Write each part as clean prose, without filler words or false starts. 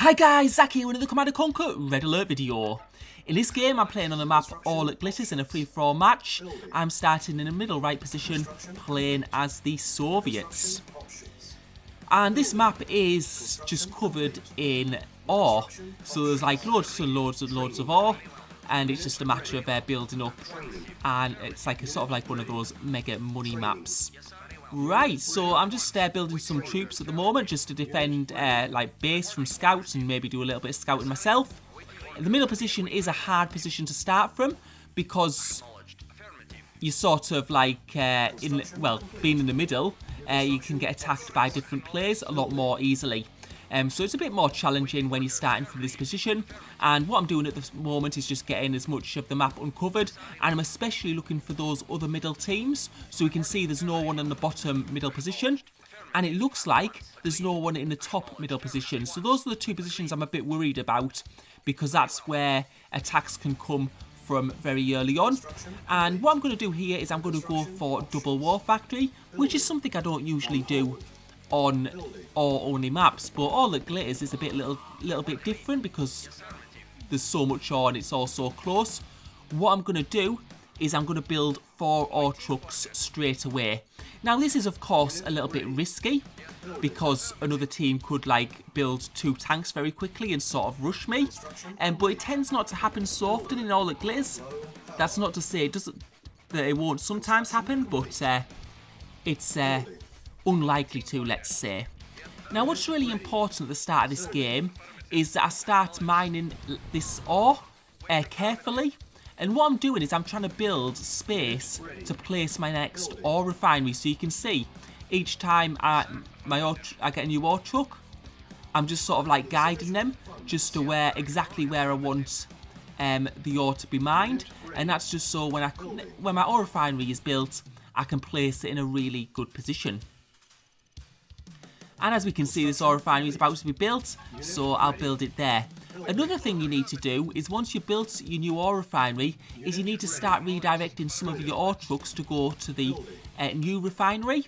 Hi guys, Zach here with another Command & Conquer Red Alert video. In this game I'm playing on the map All That Glitters in a free-for-all match. I'm starting in the middle right position playing as the Soviets. And this map is just covered in ore. So there's like loads and loads and loads of ore. And it's just a matter of building up. And it's like a sort of like one of those mega money maps. Right, so I'm just building some troops at the moment just to defend like base from scouts and maybe do a little bit of scouting myself. The middle position is a hard position to start from because you sort of like, being in the middle, you can get attacked by different players a lot more easily. So it's a bit more challenging when you're starting from this position, and what I'm doing at this moment is just getting as much of the map uncovered, and I'm especially looking for those other middle teams. So we can see there's no one in the bottom middle position, and it looks like there's no one in the top middle position. So those are the two positions I'm a bit worried about, because that's where attacks can come from very early on. And what I'm going to do here is I'm going to go for double war factory, which is something I don't usually do on ore only maps, but All That Glitters is a little bit different because there's so much ore and it's all so close. What I'm going to do is I'm going to build 4 ore trucks straight away. Now this is of course a little bit risky because another team could like build 2 tanks very quickly and sort of rush me, but it tends not to happen so often in All That Glitters. That's not to say that it won't sometimes happen, but it's unlikely to, let's say. Now what's really important at the start of this game is that I start mining this ore carefully, and what I'm doing is I'm trying to build space to place my next ore refinery. So you can see each time I get a new ore truck, I'm just sort of like guiding them just to exactly where I want the ore to be mined, and that's just so when my ore refinery is built I can place it in a really good position. And as we can see, this ore refinery is about to be built, so I'll build it there. Another thing you need to do is once you've built your new ore refinery, is you need to start redirecting some of your ore trucks to go to the new refinery.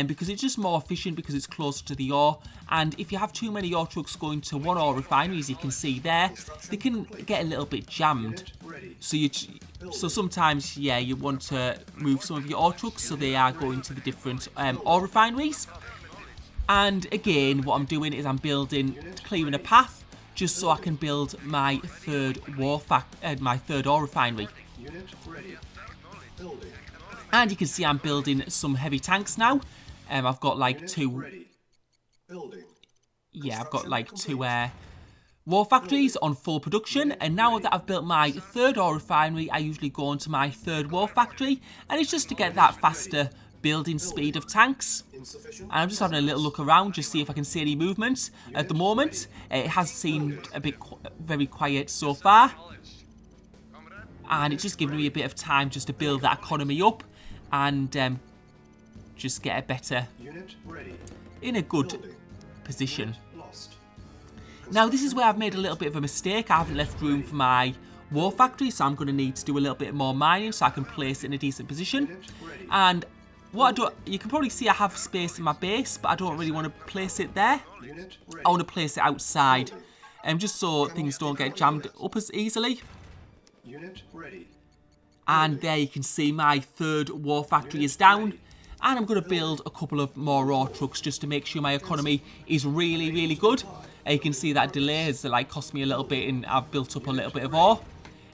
Because it's just more efficient because it's closer to the ore. And if you have too many ore trucks going to one ore refinery, as you can see there, they can get a little bit jammed. So sometimes, yeah, you want to move some of your ore trucks so they are going to the different ore refineries. And again, what I'm doing is I'm clearing a path just so I can build my third ore refinery. And you can see I'm building some heavy tanks now. I've got like 2. Yeah, I've got like 2 war factories on full production, and now that I've built my third ore refinery, I usually go on to my third war factory, and it's just to get that faster building speed of tanks. And I'm just having a little look around just see if I can see any movement. At the moment it has seemed very quiet so far, and it's just giving me a bit of time just to build that economy up and just get a better in a good position. Now this is where I've made a little bit of a mistake. I haven't left room for my war factory, so I'm going to need to do a little bit more mining so I can place it in a decent position. And you can probably see I have space in my base, but I don't really want to place it there. I want to place it outside, just so things don't get jammed up as easily. And there you can see my third war factory is down, and I'm going to build a couple of more ore trucks just to make sure my economy is really, really good. You can see that delay has cost me a little bit, and I've built up a little bit of ore.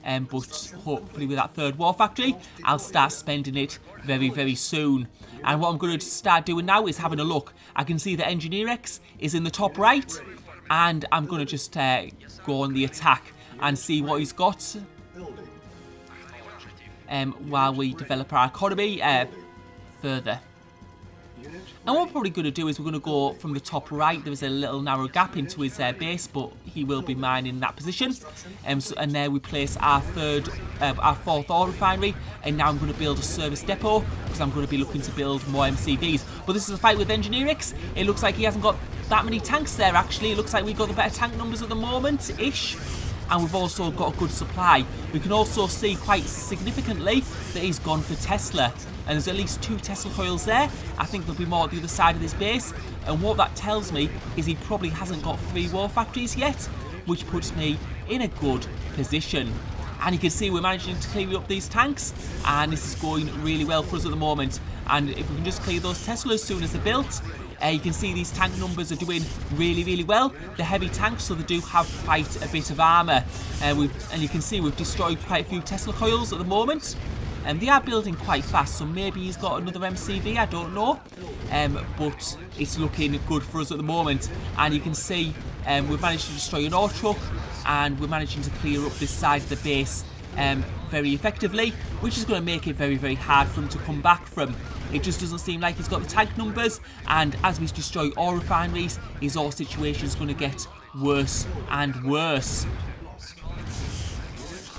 But hopefully with that third war factory, I'll start spending it very, very soon. And what I'm going to start doing now is having a look. I can see the Engineer X is in the top right, and I'm going to just go on the attack and see what he's got while we develop our economy further. And what we're probably going to do is we're going to go from the top right. There is a little narrow gap into his base, but he will be mining that position. And there we place our fourth ore refinery. And now I'm going to build a service depot because I'm going to be looking to build more MCVs. But this is a fight with Engineer X. It looks like he hasn't got that many tanks there, actually. It looks like we've got the better tank numbers at the moment-ish. And we've also got a good supply. We can also see quite significantly that he's gone for Tesla. And there's at least 2 Tesla coils there. I think there'll be more at the other side of this base. And what that tells me is he probably hasn't got 3 war factories yet, which puts me in a good position. And you can see we're managing to clear up these tanks, and this is going really well for us at the moment. And if we can just clear those Teslas as soon as they're built, you can see these tank numbers are doing really well. They're heavy tanks, so they do have quite a bit of armour. And you can see we've destroyed quite a few Tesla coils at the moment. And they are building quite fast, so maybe he's got another MCV, I don't know. But it's looking good for us at the moment. And you can see we've managed to destroy an ore truck, and we're managing to clear up this side of the base very effectively, which is going to make it very hard for him to come back from. It just doesn't seem like he's got the tank numbers, and as we destroy ore refineries, his ore situation is going to get worse and worse.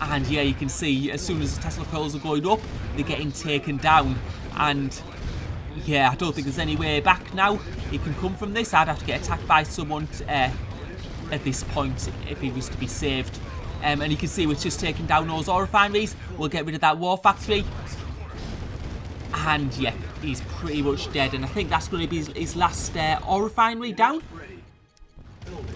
And yeah, you can see as soon as the Tesla coils are going up, they're getting taken down. And yeah, I don't think there's any way back now. He can come from this. I'd have to get attacked by someone at this point if he was to be saved. And you can see we're just taking down those ore refineries. We'll get rid of that war factory. And yeah, he's pretty much dead. And I think that's going to be his last ore refinery down.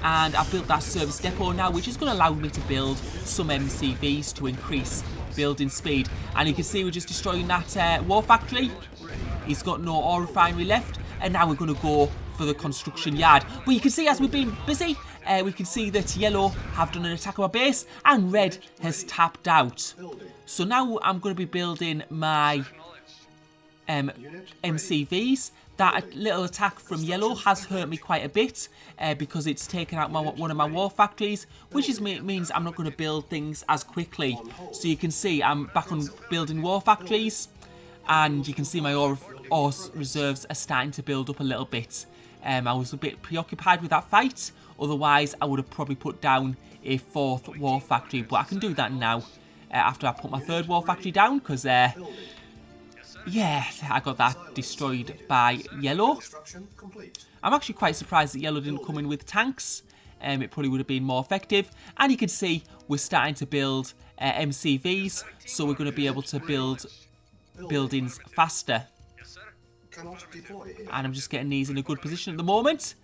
And I've built that service depot now, which is going to allow me to build some MCVs to increase building speed. And you can see we're just destroying that war factory. He's got no ore refinery left. And now we're going to go for the construction yard. But you can see as we've been busy, we can see that yellow have done an attack on our base and red has tapped out. So now I'm going to be building my MCVs. That little attack from yellow has hurt me quite a bit because it's taken out one of my war factories, which means I'm not going to build things as quickly. So you can see I'm back on building war factories, and you can see my ore reserves are starting to build up a little bit. I was a bit preoccupied with that fight, otherwise I would have probably put down a 4th war factory, but I can do that now after I put my 3rd war factory down, because yeah, I got that destroyed by yellow. I'm actually quite surprised that yellow didn't come in with tanks. It probably would have been more effective. And you can see we're starting to build MCVs, so we're going to be able to build buildings faster. And I'm just getting these in a good position at the moment.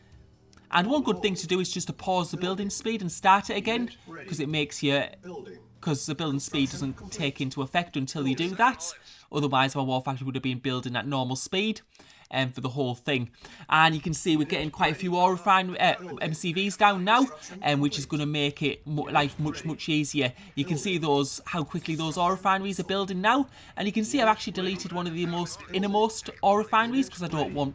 And one good thing to do is just to pause the building speed and start it again, because it makes you... because the building speed doesn't take into effect until you do that. Otherwise, my war factory would have been building at normal speed for the whole thing. And you can see we're getting quite a few ore refinery MCVs down now, which is going to make it life much easier. You can see how quickly those ore refineries are building now. And you can see I've actually deleted one of the innermost ore refineries because I don't want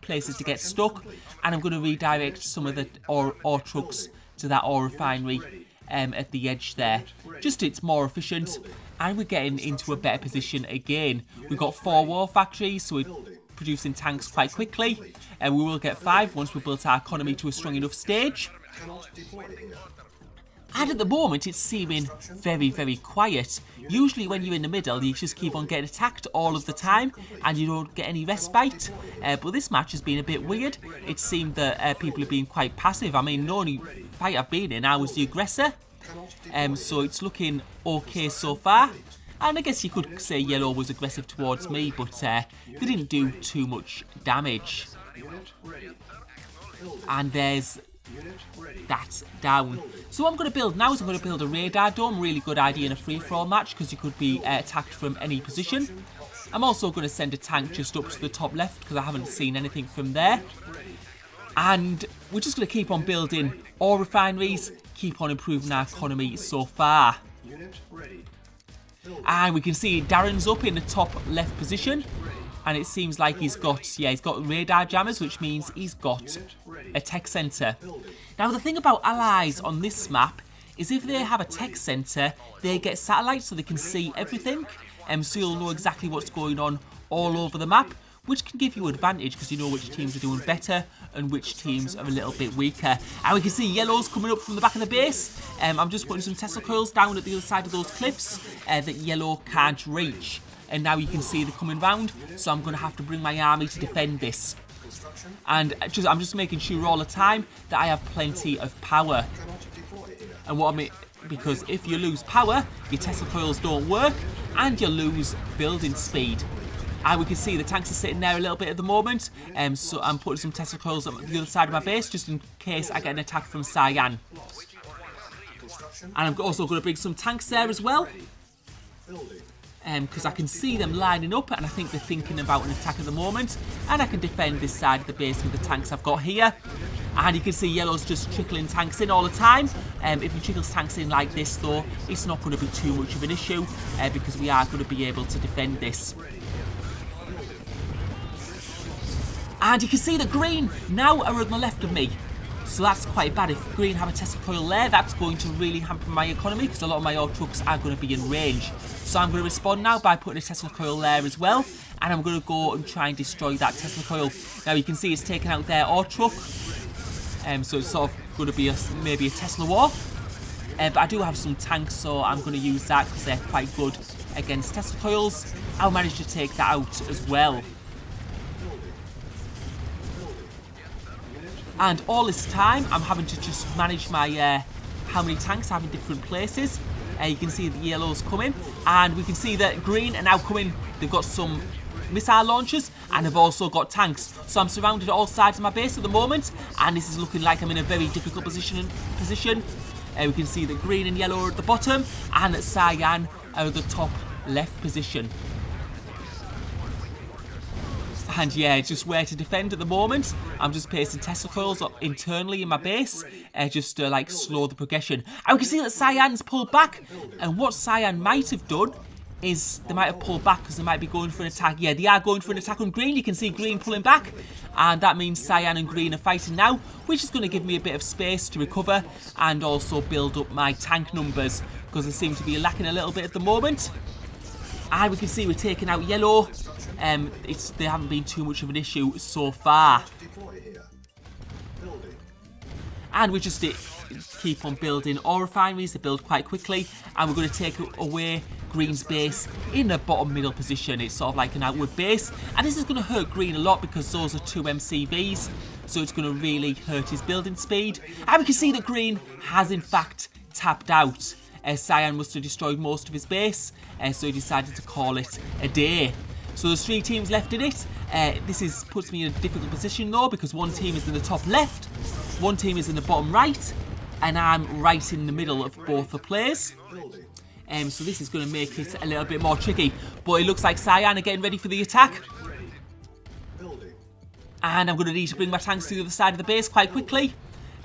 places to get stuck. And I'm going to redirect some of the ore trucks to that ore refinery at the edge there. Just it's more efficient, and we're getting into a better position again. We've got 4 war factories, so we're producing tanks quite quickly, and we will get 5 once we've built our economy to a strong enough stage. And at the moment it's seeming very quiet. Usually when you're in the middle you just keep on getting attacked all of the time and you don't get any respite, but this match has been a bit weird. It seemed that people have been quite passive. I mean, the only fight I've been in I was the aggressor, so it's looking okay so far. And I guess you could say yellow was aggressive towards me, but they didn't do too much damage. And there's that down. So what I'm going to build now is I'm going to build a radar dome. Really good idea in a free-for-all match because you could be attacked from any position. I'm also going to send a tank just up to the top left because I haven't seen anything from there. And we're just going to keep on building ore refineries, keep on improving our economy so far. And we can see Darren's up in the top left position. And it seems like he's got radar jammers, which means he's got a tech centre. Now, the thing about allies on this map is if they have a tech centre, they get satellites so they can see everything. So you'll know exactly what's going on all over the map, which can give you advantage because you know which teams are doing better and which teams are a little bit weaker. And we can see yellow's coming up from the back of the base. I'm just putting some Tesla coils down at the other side of those cliffs that yellow can't reach. And now you can see they're coming round, so I'm going to have to bring my army to defend this. And I'm just making sure all the time that I have plenty of power. And what I mean, because if you lose power, your Tesla coils don't work, and you lose building speed. And we can see the tanks are sitting there a little bit at the moment. So I'm putting some Tesla coils on the other side of my base just in case I get an attack from Cyan. And I'm also going to bring some tanks there as well. Because I can see them lining up and I think they're thinking about an attack at the moment. And I can defend this side of the base with the tanks I've got here. And you can see yellow's just trickling tanks in all the time. If he trickles tanks in like this though, it's not going to be too much of an issue because we are going to be able to defend this. And you can see that green now are on the left of me. So that's quite bad. If green have a Tesla coil there, that's going to really hamper my economy because a lot of my ore trucks are going to be in range. So I'm going to respond now by putting a Tesla coil there as well. And I'm going to go and try and destroy that Tesla coil. Now you can see it's taken out their ore truck. So it's sort of going to be maybe a Tesla war. But I do have some tanks, so I'm going to use that because they're quite good against Tesla coils. I'll manage to take that out as well. And all this time, I'm having to just manage my how many tanks I have in different places. You can see the yellows coming, and we can see that green are now coming. They've got some missile launchers, and they've also got tanks. So I'm surrounded at all sides of my base at the moment, and this is looking like I'm in a very difficult position. We can see that green and yellow are at the bottom, and that Cyan are at the top left position. And yeah, just where to defend at the moment. I'm just placing Tesla coils up internally in my base, just to like slow the progression. And we can see that Cyan's pulled back. And what Cyan might have done is they might have pulled back because they might be going for an attack. Yeah, they are going for an attack on green. You can see green pulling back. And that means Cyan and green are fighting now, which is going to give me a bit of space to recover and also build up my tank numbers because they seem to be lacking a little bit at the moment. And we can see we're taking out yellow. They haven't been too much of an issue so far. And we just keep on building ore refineries. They build quite quickly. And we're going to take away green's base in the bottom middle position. It's sort of like an outward base. And this is going to hurt green a lot because those are 2 MCVs. So it's going to really hurt his building speed. And we can see that green has in fact tapped out. Cyan must have destroyed most of his base. So he decided to call it a day. So there's 3 teams left in it. This puts me in a difficult position though because one team is in the top left, one team is in the bottom right, and I'm right in the middle of both the players. So this is going to make it a little bit more tricky. But it looks like Cyan are getting ready for the attack. And I'm going to need to bring my tanks to the other side of the base quite quickly.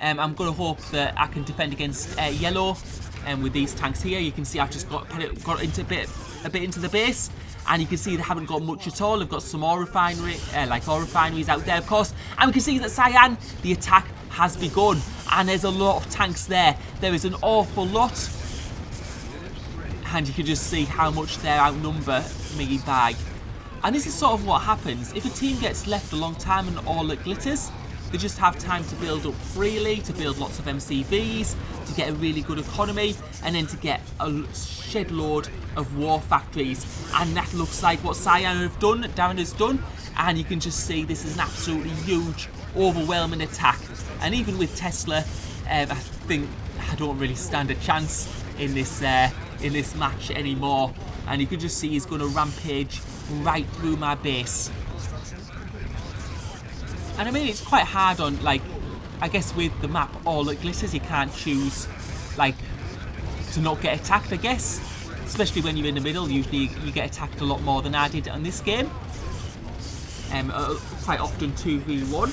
I'm going to hope that I can defend against yellow. With these tanks here, you can see I've just got into a bit into the base. And you can see they haven't got much at all. They've got some ore refineries out there, of course. And we can see that Cyan, the attack has begun. And there's a lot of tanks there. There is an awful lot. And you can just see how much they outnumber me by. And this is sort of what happens. If a team gets left a long time and all it glitters, they just have time to build up freely, to build lots of MCVs, to get a really good economy, and then to get a shed load of war factories. And that looks like what Cyan have done, Darren has done. And you can just see this is an absolutely huge, overwhelming attack. And even with Tesla, I think I don't really stand a chance in this match anymore. And you can just see he's going to rampage right through my base. And I mean, it's quite hard on, like, I guess with the map all it glitters, you can't choose, like, to not get attacked, I guess. Especially when you're in the middle, usually you get attacked a lot more than I did on this game. Quite often 2v1.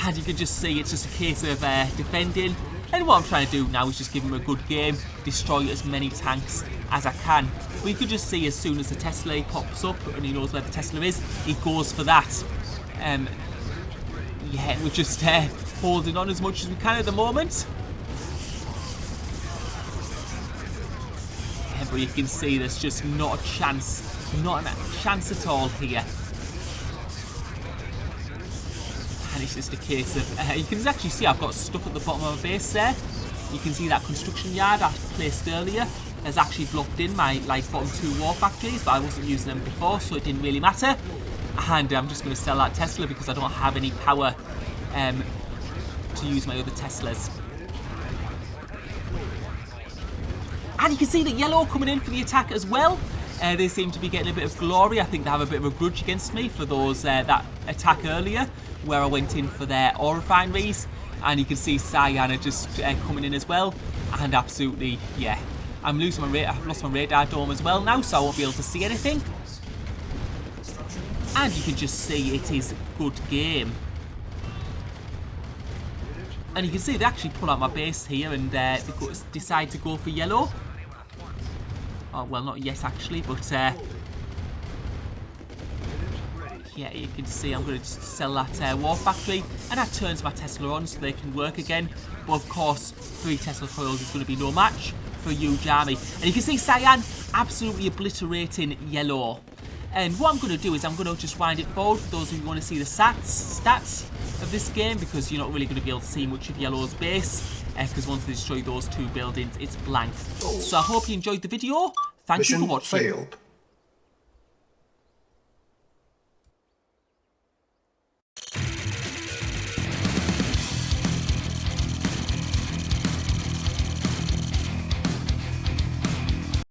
And you can just see it's just a case of defending. And what I'm trying to do now is just give him a good game, destroy as many tanks as I can. But you could just see as soon as the Tesla pops up and he knows where the Tesla is, he goes for that. Yeah, we're just holding on as much as we can at the moment. Yeah, but you can see there's just not a chance at all here. And it's just a case of, you can actually see I've got stuck at the bottom of my base there. You can see that construction yard I placed earlier has actually blocked in my bottom 2 war factories, but I wasn't using them before, so it didn't really matter. And I'm just going to sell that Tesla because I don't have any power to use my other Teslas. And you can see that yellow coming in for the attack as well. They seem to be getting a bit of glory. I think they have a bit of a grudge against me for those that attack earlier, where I went in for their ore refineries. And you can see Cyan just coming in as well. And absolutely, yeah. I'm losing my I've lost my radar dome as well now, so I won't be able to see anything. And you can just see it is a good game. And you can see they actually pull out my base here and they decide to go for yellow. Oh, well, not yet actually, but yeah, you can see I'm going to just sell that war factory, and that turns my Tesla on so they can work again. But of course, 3 Tesla coils is going to be no match for a huge army. And you can see Cyan absolutely obliterating yellow. And what I'm going to do is I'm going to just wind it forward for those who want to see the stats of this game, because you're not really going to be able to see much of yellow's base, because once they destroy those 2 buildings, it's blank. So I hope you enjoyed the video. Thank you for watching. Failed.